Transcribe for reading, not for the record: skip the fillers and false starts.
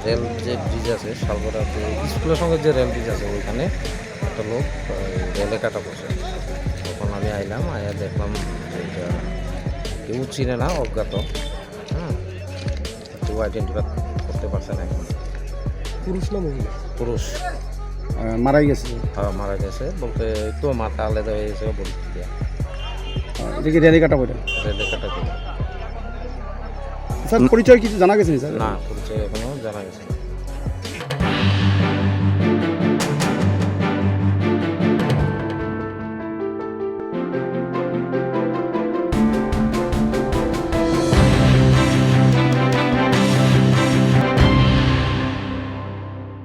Rail যে bridge আছে শালগড়া যে স্কুলের সঙ্গে যে রেল ব্রিজ আছে ওইখানে একটা লোক রেলে কাটা বসে। তখন আমি আইলাম, আয়া দেখলাম যে এটা কেউ চিনে না, অজ্ঞাত। কেউ আইডেন্টিফাই করতে পারছে না এখন। পুরুষ না মহিলা? পুরুষ। মারা গেছে? হ্যাঁ, মারা গেছে বলতে একটু মাথা আলাদা হয়ে গেছে বডি থেকে। এটা কি রেলে কাটা বলে? রেলে কাটা দিল। স্যার পরিচয় কিছু জানা গেছে স্যার? না, পরিচয় এখনো জানা গেছে না।